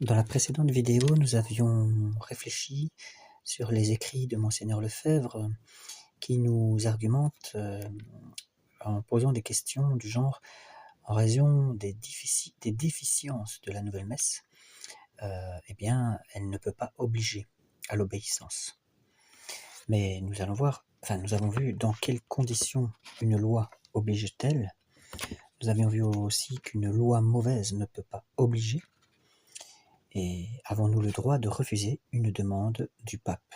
Dans la précédente vidéo, nous avions réfléchi sur les écrits de Monseigneur Lefebvre qui nous argumente en posant des questions du genre en raison des déficiences de la nouvelle messe, eh bien, elle ne peut pas obliger à l'obéissance. Mais nous avons vu dans quelles conditions une loi oblige-t-elle. Nous avions vu aussi qu'une loi mauvaise ne peut pas obliger. Et avons-nous le droit de refuser une demande du pape?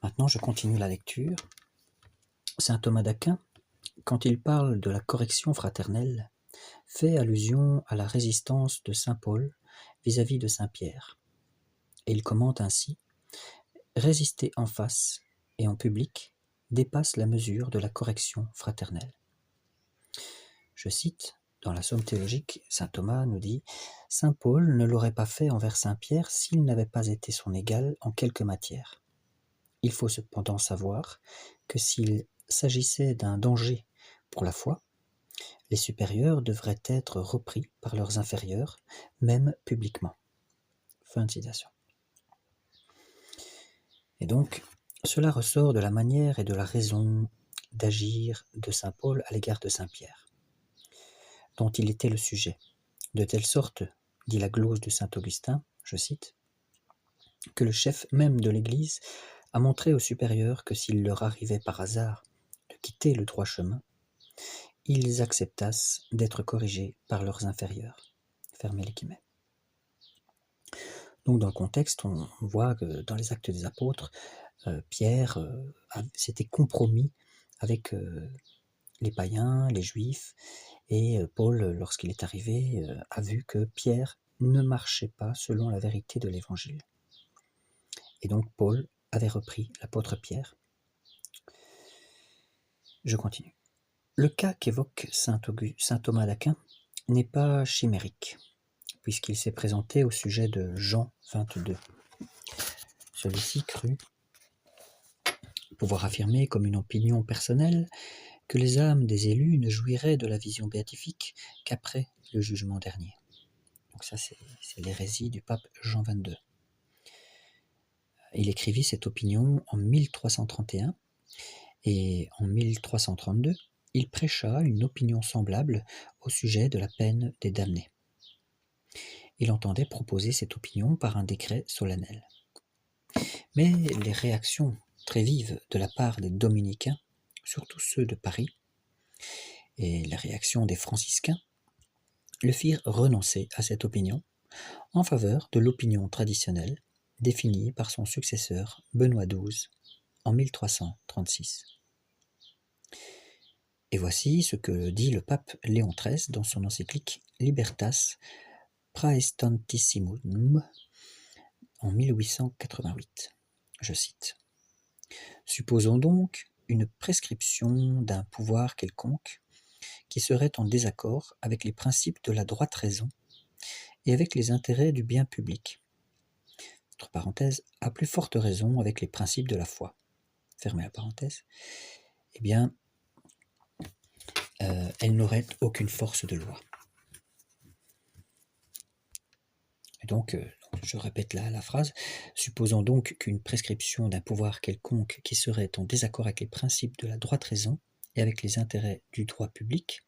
Maintenant, je continue la lecture. Saint Thomas d'Aquin, quand il parle de la correction fraternelle, fait allusion à la résistance de saint Paul vis-à-vis de saint Pierre. Et il commente ainsi: résister en face et en public dépasse la mesure de la correction fraternelle. Je cite, dans la Somme théologique, saint Thomas nous dit: saint Paul ne l'aurait pas fait envers saint Pierre s'il n'avait pas été son égal en quelque matière. Il faut cependant savoir que s'il s'agissait d'un danger pour la foi, les supérieurs devraient être repris par leurs inférieurs, même publiquement. Fin de citation. Et donc, cela ressort de la manière et de la raison d'agir de saint Paul à l'égard de saint Pierre, dont il était le sujet, de telle sorte, dit la glose de saint Augustin, je cite, que le chef même de l'Église a montré aux supérieurs que s'il leur arrivait par hasard de quitter le droit chemin, ils acceptassent d'être corrigés par leurs inférieurs. Fermez les guillemets. Donc dans le contexte, on voit que dans les Actes des Apôtres, Pierre s'était compromis avec les païens, les juifs, et Paul, lorsqu'il est arrivé, a vu que Pierre ne marchait pas selon la vérité de l'Évangile. Et donc Paul avait repris l'apôtre Pierre. Je continue. Le cas qu'évoque saint Thomas d'Aquin n'est pas chimérique, puisqu'il s'est présenté au sujet de Jean 22. Celui-ci crut pouvoir affirmer comme une opinion personnelle que les âmes des élus ne jouiraient de la vision béatifique qu'après le jugement dernier. Donc ça, c'est l'hérésie du pape Jean 22. Il écrivit cette opinion en 1331 et en 1332, il prêcha une opinion semblable au sujet de la peine des damnés. Il entendait proposer cette opinion par un décret solennel. Mais les réactions très vives de la part des dominicains, surtout ceux de Paris, et les réactions des franciscains, le firent renoncer à cette opinion en faveur de l'opinion traditionnelle définie par son successeur Benoît XII en 1336. Et voici ce que dit le pape Léon XIII dans son encyclique Libertas Praestantissimum en 1888. Je cite. « Supposons donc une prescription d'un pouvoir quelconque qui serait en désaccord avec les principes de la droite raison et avec les intérêts du bien public. Entre parenthèses, à plus forte raison avec les principes de la foi. Fermez la parenthèse. Eh bien, elle n'aurait aucune force de loi. Et donc, je répète la phrase. Supposons donc qu'une prescription d'un pouvoir quelconque qui serait en désaccord avec les principes de la droite raison et avec les intérêts du droit public,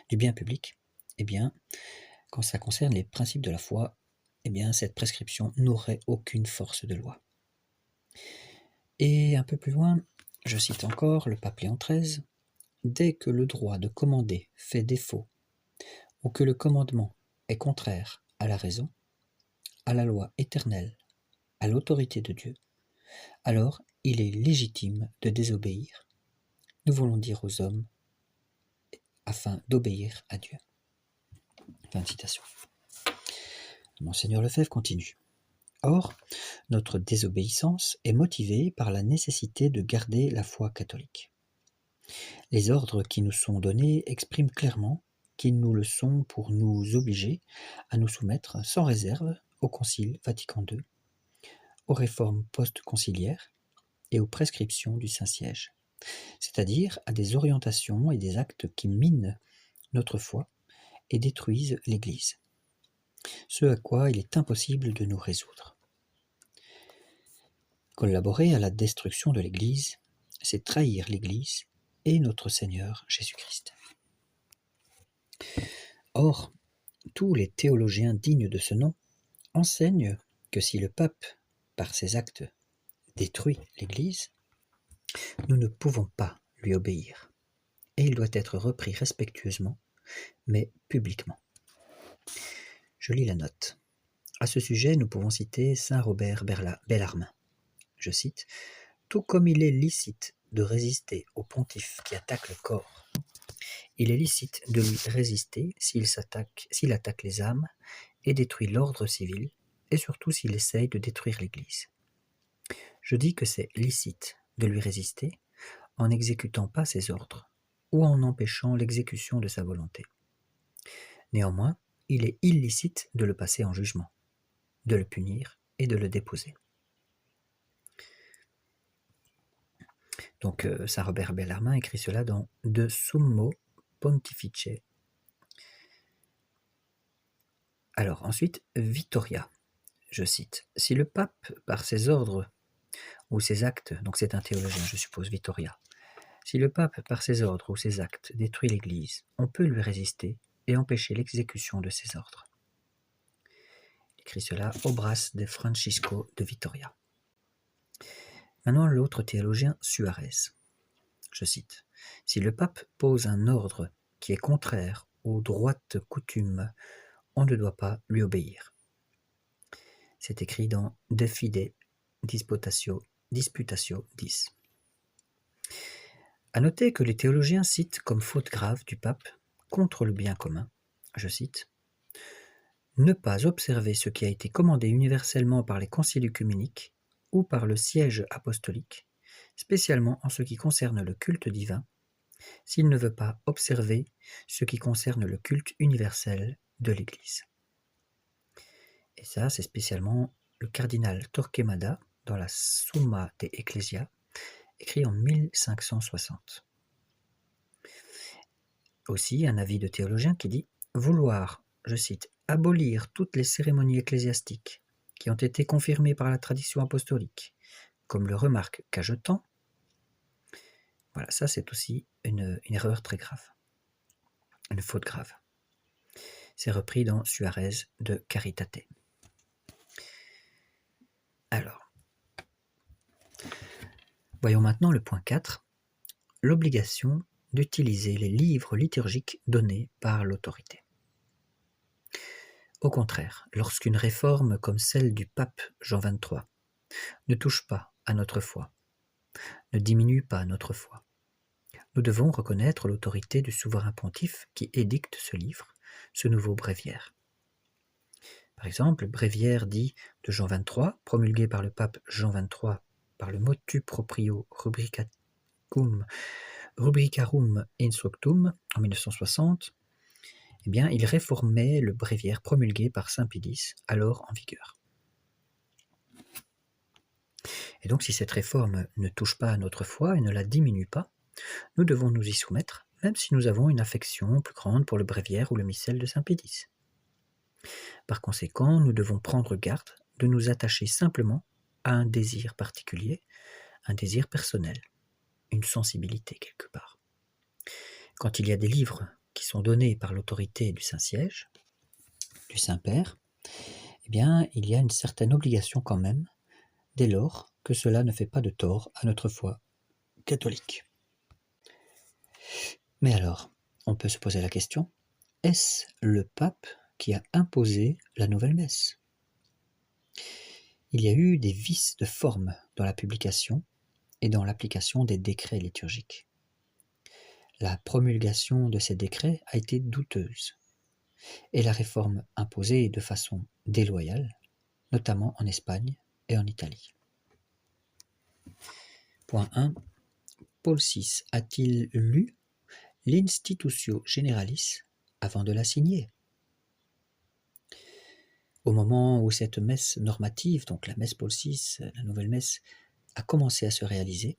du bien public, eh bien, quand ça concerne les principes de la foi, eh bien, cette prescription n'aurait aucune force de loi. Et un peu plus loin, je cite encore le pape Léon XIII, « Dès que le droit de commander fait défaut, ou que le commandement est contraire à la raison, à la loi éternelle, à l'autorité de Dieu, alors il est légitime de désobéir. Nous voulons dire aux hommes afin d'obéir à Dieu. » Fin de citation. Monseigneur Lefebvre continue. Or, notre désobéissance est motivée par la nécessité de garder la foi catholique. Les ordres qui nous sont donnés expriment clairement qu'ils nous le sont pour nous obliger à nous soumettre sans réserve au Concile Vatican II, aux réformes post-conciliaires et aux prescriptions du Saint-Siège, c'est-à-dire à des orientations et des actes qui minent notre foi et détruisent l'Église. ce à quoi il est impossible de nous résoudre. Collaborer à la destruction de l'Église, c'est trahir l'Église et notre Seigneur Jésus-Christ. Or, tous les théologiens dignes de ce nom enseignent que si le pape, par ses actes, détruit l'Église, nous ne pouvons pas lui obéir, et il doit être repris respectueusement, mais publiquement. Je lis la note. À ce sujet, nous pouvons citer saint Robert Bellarmin. Je cite, « Tout comme il est licite de résister au pontife qui attaque le corps, il est licite de lui résister s'il attaque les âmes et détruit l'ordre civil, et surtout s'il essaye de détruire l'Église. Je dis que c'est licite de lui résister en n'exécutant pas ses ordres ou en empêchant l'exécution de sa volonté. Néanmoins, il est illicite de le passer en jugement, de le punir et de le déposer. » Donc, saint Robert Bellarmin écrit cela dans De Summo Pontifice. Alors, ensuite, Vittoria, je cite, « Si le pape, par ses ordres ou ses actes, donc c'est un théologien, je suppose, Vittoria, si le pape, par ses ordres ou ses actes, détruit l'Église, on peut lui résister et empêcher l'exécution de ses ordres. » Il écrit cela Obras de Francisco de Vittoria. Maintenant, l'autre théologien, Suarez. Je cite, « Si le pape pose un ordre qui est contraire aux droites coutumes, on ne doit pas lui obéir. » C'est écrit dans De Fide Disputatio 10. À noter que les théologiens citent comme faute grave du pape contre le bien commun, je cite, « Ne pas observer ce qui a été commandé universellement par les conciles œcuméniques ou par le siège apostolique, spécialement en ce qui concerne le culte divin, s'il ne veut pas observer ce qui concerne le culte universel de l'Église. » Et ça, c'est spécialement le cardinal Torquemada dans la Summa de Ecclesia, écrit en 1560. Aussi, un avis de théologien qui dit « Vouloir, je cite, abolir toutes les cérémonies ecclésiastiques qui ont été confirmées par la tradition apostolique, comme le remarque Cajetan. » Voilà, ça c'est aussi une erreur très grave, une faute grave. C'est repris dans Suarez de Caritate. Alors, voyons maintenant le point 4, l'obligation d'utiliser les livres liturgiques donnés par l'autorité. Au contraire, lorsqu'une réforme comme celle du pape Jean XXIII ne touche pas à notre foi, ne diminue pas notre foi, nous devons reconnaître l'autorité du souverain pontife qui édicte ce livre, ce nouveau bréviaire. Par exemple, le bréviaire dit de Jean XXIII, promulgué par le pape Jean XXIII par le motu proprio Rubricarum Instructum en 1960, eh bien, il réformait le bréviaire promulgué par saint Pie X, alors en vigueur. Et donc, si cette réforme ne touche pas à notre foi et ne la diminue pas, nous devons nous y soumettre, même si nous avons une affection plus grande pour le bréviaire ou le missel de saint Pie X. Par conséquent, nous devons prendre garde de nous attacher simplement à un désir particulier, un désir personnel, une sensibilité quelque part. Quand il y a des livres qui sont donnés par l'autorité du Saint-Siège, du Saint-Père, eh bien, il y a une certaine obligation quand même, dès lors que cela ne fait pas de tort à notre foi catholique. Mais alors, on peut se poser la question, est-ce le pape qui a imposé la nouvelle messe? Il y a eu des vices de forme dans la publication et dans l'application des décrets liturgiques. La promulgation de ces décrets a été douteuse, et la réforme imposée de façon déloyale, notamment en Espagne et en Italie. Point 1. Paul VI a-t-il lu l'Institutio Generalis avant de la signer? Au moment où cette messe normative, donc la messe Paul VI, la nouvelle messe, a commencé à se réaliser,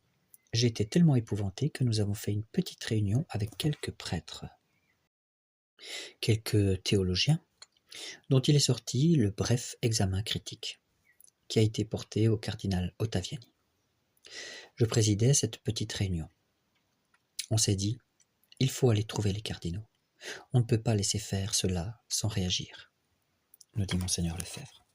j'ai été tellement épouvanté que nous avons fait une petite réunion avec quelques prêtres, quelques théologiens, dont il est sorti le bref examen critique, qui a été porté au cardinal Ottaviani. Je présidais cette petite réunion. On s'est dit, il faut aller trouver les cardinaux. On ne peut pas laisser faire cela sans réagir, nous dit monseigneur Lefebvre.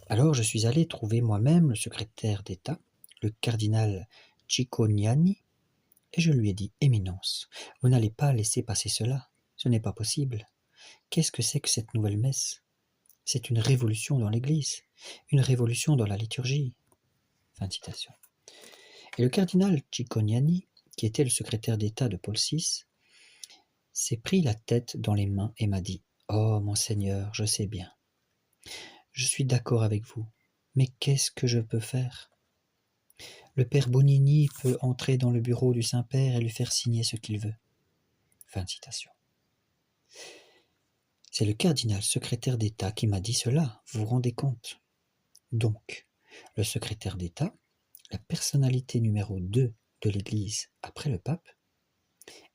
Alors je suis allé trouver moi-même le secrétaire d'État, le cardinal Cicognani, et je lui ai dit, Éminence, vous n'allez pas laisser passer cela, ce n'est pas possible. Qu'est-ce que c'est que cette nouvelle messe? C'est une révolution dans l'Église, une révolution dans la liturgie. Fin de citation. Et le cardinal Cicognani, qui était le secrétaire d'État de Paul VI, s'est pris la tête dans les mains et m'a dit « Oh, monseigneur, je sais bien. Je suis d'accord avec vous, mais qu'est-ce que je peux faire? Le père Bonini peut entrer dans le bureau du Saint-Père et lui faire signer ce qu'il veut. » Fin de citation. C'est le cardinal secrétaire d'État qui m'a dit cela, vous vous rendez compte? Donc, le secrétaire d'État, la personnalité numéro 2 de l'Église après le pape,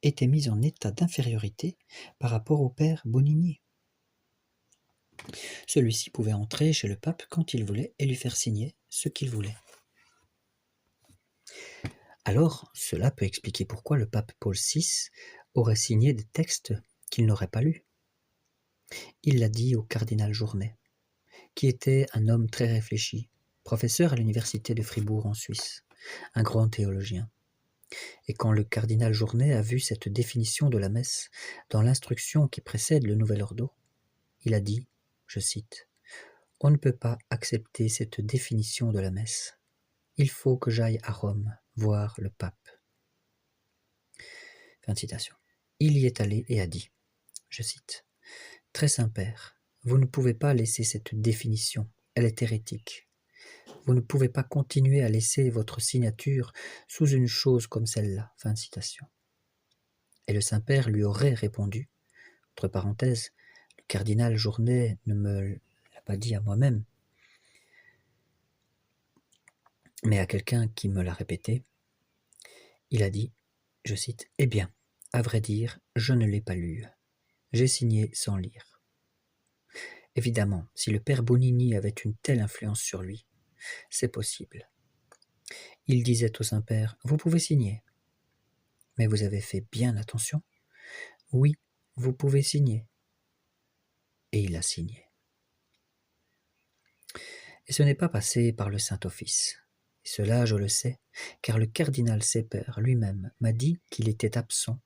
était mis en état d'infériorité par rapport au père Bonini. Celui-ci pouvait entrer chez le pape quand il voulait et lui faire signer ce qu'il voulait. Alors, cela peut expliquer pourquoi le pape Paul VI aurait signé des textes qu'il n'aurait pas lus. Il l'a dit au cardinal Journet, qui était un homme très réfléchi, professeur à l'université de Fribourg en Suisse, un grand théologien. Et quand le cardinal Journet a vu cette définition de la messe dans l'instruction qui précède le Nouvel Ordo, il a dit, je cite, « On ne peut pas accepter cette définition de la messe. Il faut que j'aille à Rome voir le pape. » Fin de citation. Il y est allé et a dit, je cite, « Très Saint-Père, vous ne pouvez pas laisser cette définition, elle est hérétique. Vous ne pouvez pas continuer à laisser votre signature sous une chose comme celle-là. » Fin de citation. Et le Saint-Père lui aurait répondu, entre parenthèses, le cardinal Journet ne me l'a pas dit à moi-même, mais à quelqu'un qui me l'a répété, il a dit, je cite, « Eh bien, à vrai dire, je ne l'ai pas lu. J'ai signé sans lire. » Évidemment, si le père Bonini avait une telle influence sur lui, c'est possible. Il disait au Saint-Père, « Vous pouvez signer. » Mais vous avez fait bien attention? Oui, vous pouvez signer. Et il a signé. Et ce n'est pas passé par le Saint-Office. Et cela, je le sais, car le cardinal Sepper lui-même m'a dit qu'il était absent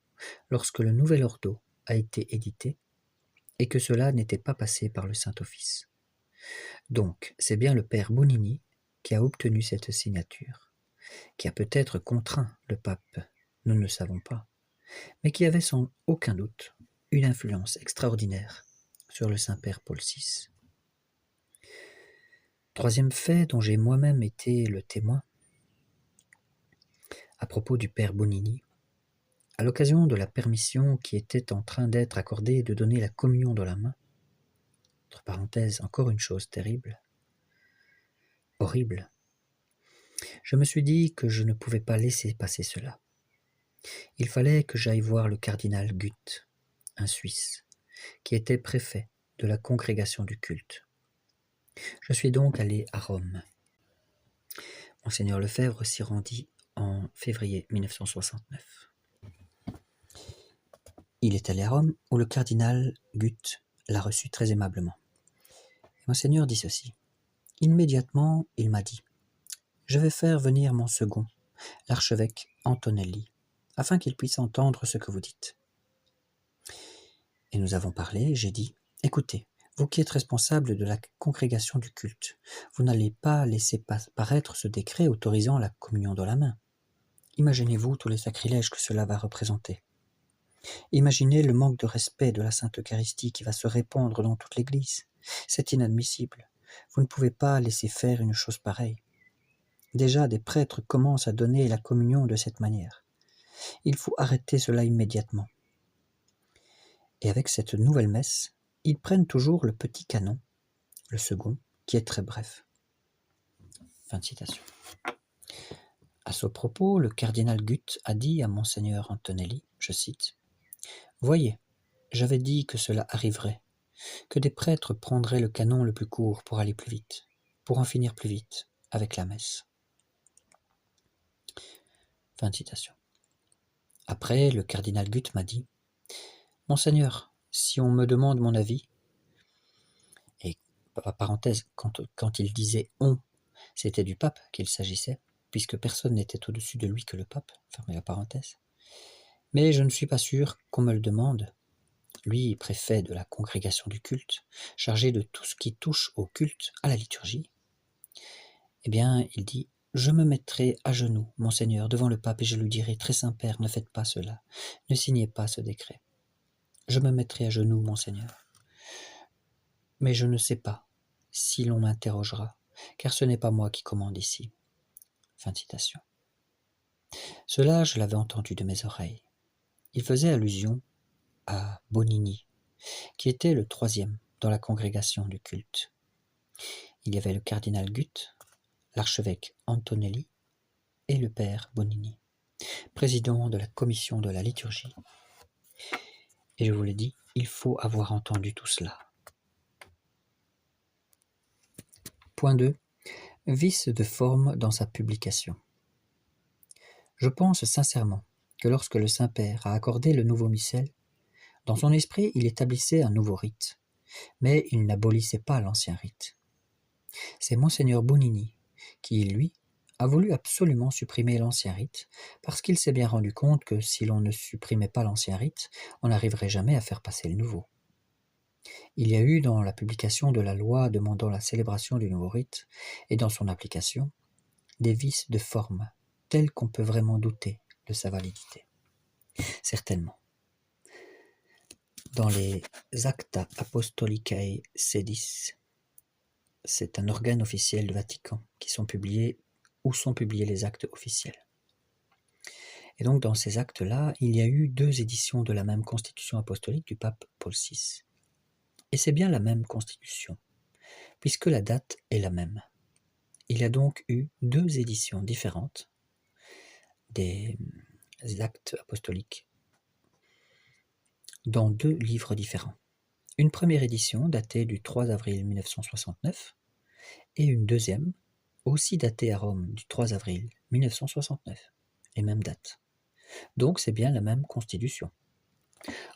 lorsque le Nouvel Ordo a été édité et que cela n'était pas passé par le Saint-Office. Donc, c'est bien le père Bonini qui a obtenu cette signature, qui a peut-être contraint le pape, nous ne le savons pas, mais qui avait sans aucun doute une influence extraordinaire sur le Saint-Père Paul VI. Troisième fait dont j'ai moi-même été le témoin, à propos du père Bonini, à l'occasion de la permission qui était en train d'être accordée de donner la communion dans la main, entre parenthèses, encore une chose terrible, horrible, je me suis dit que je ne pouvais pas laisser passer cela. Il fallait que j'aille voir le cardinal Guth, un Suisse, qui était préfet de la congrégation du culte. Je suis donc allé à Rome. Monseigneur Lefebvre s'y rendit en février 1969. Il est allé à Rome où le cardinal Guth l'a reçu très aimablement. Et Monseigneur dit ceci. Immédiatement, il m'a dit « Je vais faire venir mon second, l'archevêque Antonelli, afin qu'il puisse entendre ce que vous dites. » Et nous avons parlé, j'ai dit « Écoutez, vous qui êtes responsable de la congrégation du culte, vous n'allez pas laisser paraître ce décret autorisant la communion dans la main. Imaginez-vous tous les sacrilèges que cela va représenter. Imaginez le manque de respect de la Sainte Eucharistie qui va se répandre dans toute l'Église. C'est inadmissible. Vous ne pouvez pas laisser faire une chose pareille. Déjà, des prêtres commencent à donner la communion de cette manière. Il faut arrêter cela immédiatement. » Et avec cette nouvelle messe, ils prennent toujours le petit canon, le second, qui est très bref. Fin de citation. À ce propos, le cardinal Guth a dit à monseigneur Antonelli, je cite, « Voyez, j'avais dit que cela arriverait. que des prêtres prendraient le canon le plus court pour aller plus vite, pour en finir plus vite avec la messe. » Fin de citation. Après, le cardinal Guth m'a dit « Monseigneur, si on me demande mon avis, et parenthèse, quand il disait « on », c'était du pape qu'il s'agissait, puisque personne n'était au-dessus de lui que le pape, fermez la parenthèse. Mais je ne suis pas sûr qu'on me le demande. Lui, préfet de la congrégation du culte, chargé de tout ce qui touche au culte, à la liturgie, eh bien, il dit « Je me mettrai à genoux, monseigneur, devant le pape, et je lui dirai, très Saint-Père, ne faites pas cela, ne signez pas ce décret. Je me mettrai à genoux, monseigneur. Mais je ne sais pas si l'on m'interrogera, car ce n'est pas moi qui commande ici. » Fin de citation. Cela, je l'avais entendu de mes oreilles. Il faisait allusion à Bonini, qui était le troisième dans la congrégation du culte. Il y avait le cardinal Guth, l'archevêque Antonelli et le père Bonini, président de la commission de la liturgie. Et je vous l'ai dit, il faut avoir entendu tout cela. Point 2. Vice de forme dans sa publication. Je pense sincèrement que lorsque le Saint-Père a accordé le nouveau missel, dans son esprit il établissait un nouveau rite, mais il n'abolissait pas l'ancien rite. C'est Monseigneur Bonini qui, lui, a voulu absolument supprimer l'ancien rite, parce qu'il s'est bien rendu compte que si l'on ne supprimait pas l'ancien rite, on n'arriverait jamais à faire passer le nouveau. Il y a eu dans la publication de la loi demandant la célébration du nouveau rite, et dans son application, des vices de forme, tels qu'on peut vraiment douter de sa validité. Certainement. Dans les Acta Apostolicae Sedis, c'est un organe officiel du Vatican qui sont publiés, où sont publiés les actes officiels. Et donc dans ces actes-là, il y a eu 2 éditions de la même constitution apostolique du pape Paul VI. Et c'est bien la même constitution, puisque la date est la même. Il y a donc eu 2 éditions différentes des actes apostoliques dans 2 livres différents. Une première édition datée du 3 avril 1969 et une deuxième, aussi datée à Rome du 3 avril 1969, les mêmes dates. Donc c'est bien la même constitution.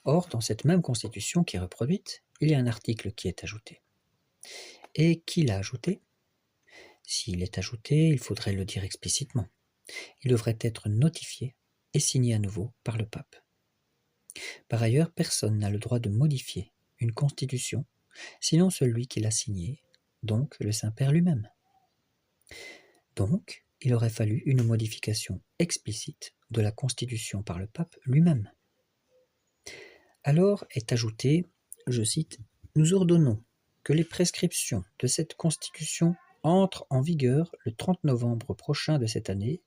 Or, dans cette même constitution qui est reproduite, il y a un article qui est ajouté. Et qui l'a ajouté? S'il est ajouté, il faudrait le dire explicitement. Il devrait être notifié et signé à nouveau par le pape. Par ailleurs, personne n'a le droit de modifier une constitution, sinon celui qui l'a signée, donc le Saint-Père lui-même. Donc, il aurait fallu une modification explicite de la constitution par le pape lui-même. Alors est ajouté, je cite, « Nous ordonnons que les prescriptions de cette constitution entrent en vigueur le 30 novembre prochain de cette année,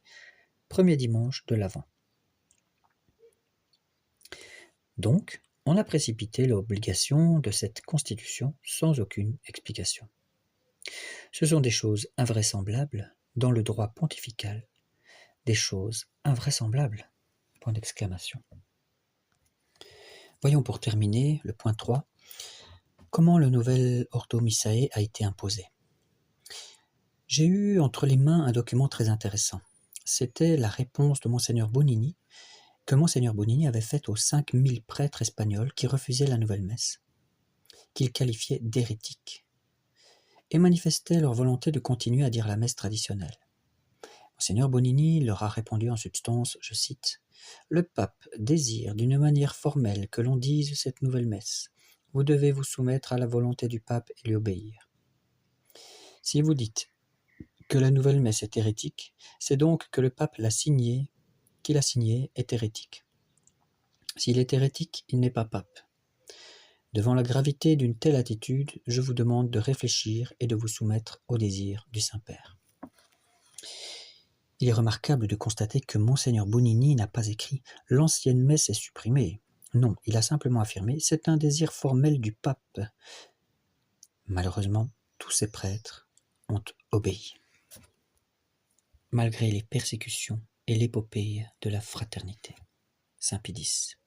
premier dimanche de l'Avent. » Donc, on a précipité l'obligation de cette constitution sans aucune explication. Ce sont des choses invraisemblables dans le droit pontifical, des choses invraisemblables. Point d'exclamation. Voyons pour terminer le point 3, comment le nouvel Ordo Missae a été imposé. J'ai eu entre les mains un document très intéressant. C'était la réponse de Monseigneur Bonini, que Monseigneur Bonini avait faite aux 5000 prêtres espagnols qui refusaient la nouvelle messe, qu'il qualifiait d'hérétiques, et manifestaient leur volonté de continuer à dire la messe traditionnelle. Monseigneur Bonini leur a répondu en substance, je cite, « Le pape désire d'une manière formelle que l'on dise cette nouvelle messe. Vous devez vous soumettre à la volonté du pape et lui obéir. Si vous dites que la nouvelle messe est hérétique, c'est donc que le pape qui l'a signée est hérétique. S'il est hérétique, il n'est pas pape. Devant la gravité d'une telle attitude, je vous demande de réfléchir et de vous soumettre au désir du Saint-Père. » Il est remarquable de constater que Monseigneur Bonini n'a pas écrit « L'ancienne messe est supprimée ». Non, il a simplement affirmé « C'est un désir formel du pape ». Malheureusement, tous ces prêtres ont obéi, malgré les persécutions et l'épopée de la fraternité. Saint Pie X.